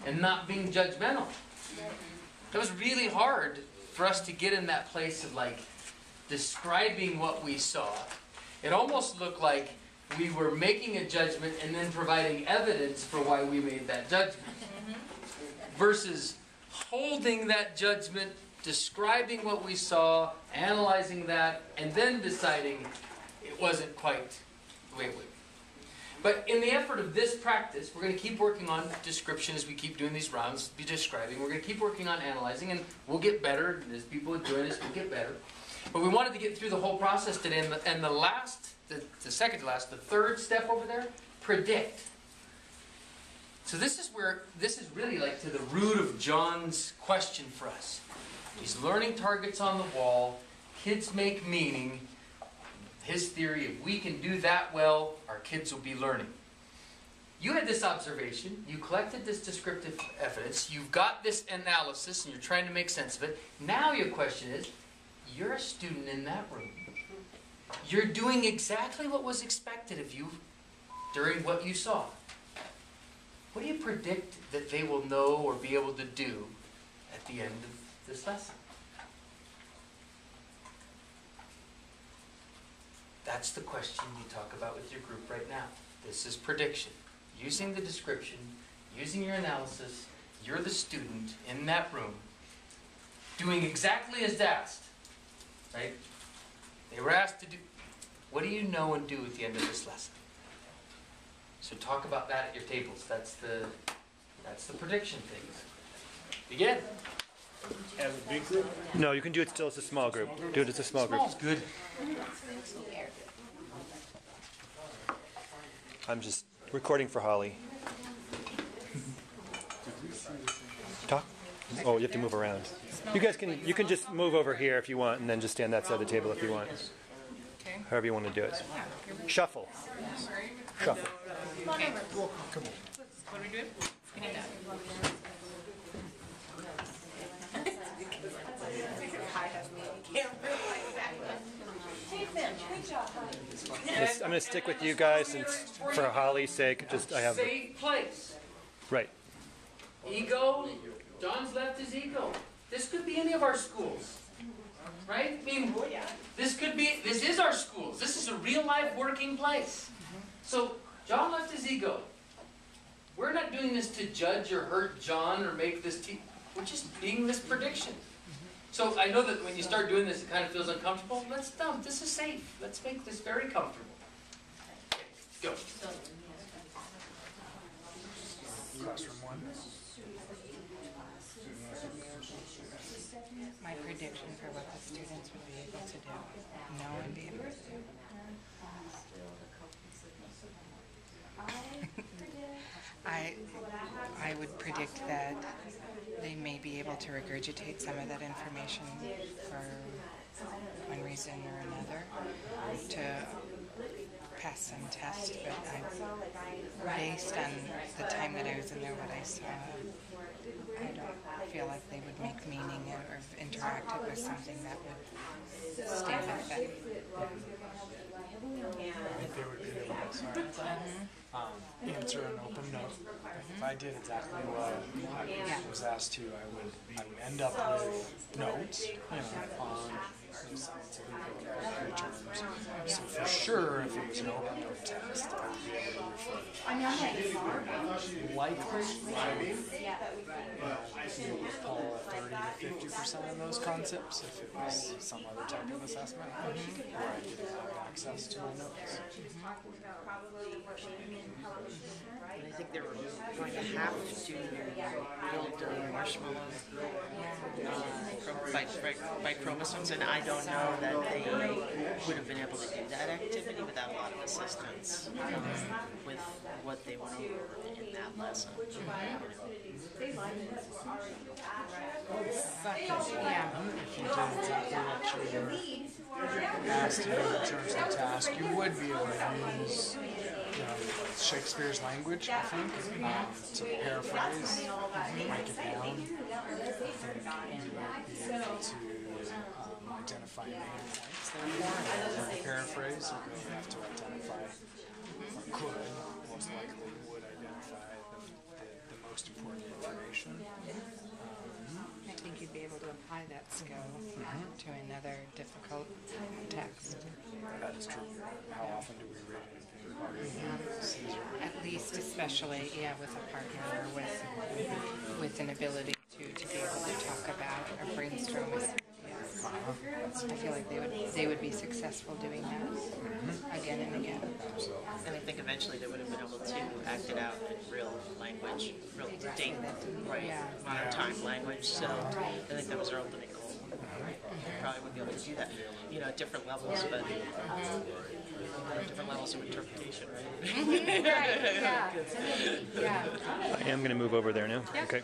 and not being judgmental. It was really hard for us to get in that place of like describing what we saw. It almost looked like we were making a judgment and then providing evidence for why we made that judgment. Versus holding that judgment, describing what we saw, analyzing that, and then deciding it wasn't quite the way it would be. But in the effort of this practice, we're going to keep working on description as we keep doing these rounds, be describing. We're going to keep working on analyzing, and we'll get better. As people join us, we'll get better. But we wanted to get through the whole process today, and the second to last, the third step over there, predict. So this is really like to the root of John's question for us. These learning targets on the wall, kids make meaning. His theory, if we can do that well, our kids will be learning. You had this observation, you collected this descriptive evidence, you've got this analysis, and you're trying to make sense of it. Now your question is, you're a student in that room. You're doing exactly what was expected of you during what you saw. What do you predict that they will know or be able to do at the end of this lesson? That's the question you talk about with your group right now. This is prediction. Using the description, using your analysis, you're the student in that room, doing exactly as asked. Right? They were asked to do, what do you know and do at the end of this lesson? So talk about that at your tables. That's the prediction things. Begin. As a big group? No, you can do it still as a small group. Do it as a small group. Small's good. I'm just recording for Holly. Talk? Oh, you have to move around. You can just move over here if you want, and then just stand that side of the table if you want. However you want to do it. Shuffle. Shuffle. Okay. What are we doing? I'm going to stick with you guys since, for Holly's sake. I have safe place. Right. Ego. John's left his ego. This could be any of our schools, right? I mean, this is our schools. This is a real life working place. So John left his ego. We're not doing this to judge or hurt John or make this. We're just being this prediction. So I know that when you start doing this, it kind of feels uncomfortable. This is safe. Let's make this very comfortable. Okay, go. Classroom 1. My prediction for what the students would be able to do. Know and be able to do. I would predict that they may be able to regurgitate some of that information for one reason or another to pass some test, but based on the time that I was in there, what I saw, I don't feel like they would make meaning or interacted with something that would stay with them. I think they would be able to answer an open note. If I did exactly what I was asked to, I would end up with notes, on scientific vocabulary terms. So for sure, if it was an open note test, I would be able to refer. Likely, I would pull 30 to 50% of those concepts if it was some other type of assessment where I didn't have access to my notes. And I think they were going to have to build marshmallows by chromosomes, and I don't know that they would have been able to do that activity without a lot of assistance with what they went over in that lesson. Yeah. If you did exactly what you were asked to do in terms of the task, you would be able to use Shakespeare's language, I think, to paraphrase, break it down. I think you would be able to identify main points, therefore, and paraphrase, you would have to identify, or could, most likely would identify the most important information. I think you'd be able to apply that skill to another difficult text. That is true. How often do we read anything about At least, especially, with a partner or with an ability to be able to talk about or brainstorm with ideas. I feel like they would be successful doing that again and again. And I think eventually they would have been able to act it out in real language, real date, right, modern time language. So I think that was their ultimate goal. Probably would be able to do that, at different levels, but different levels of interpretation, right? I am going to move over there now. Okay.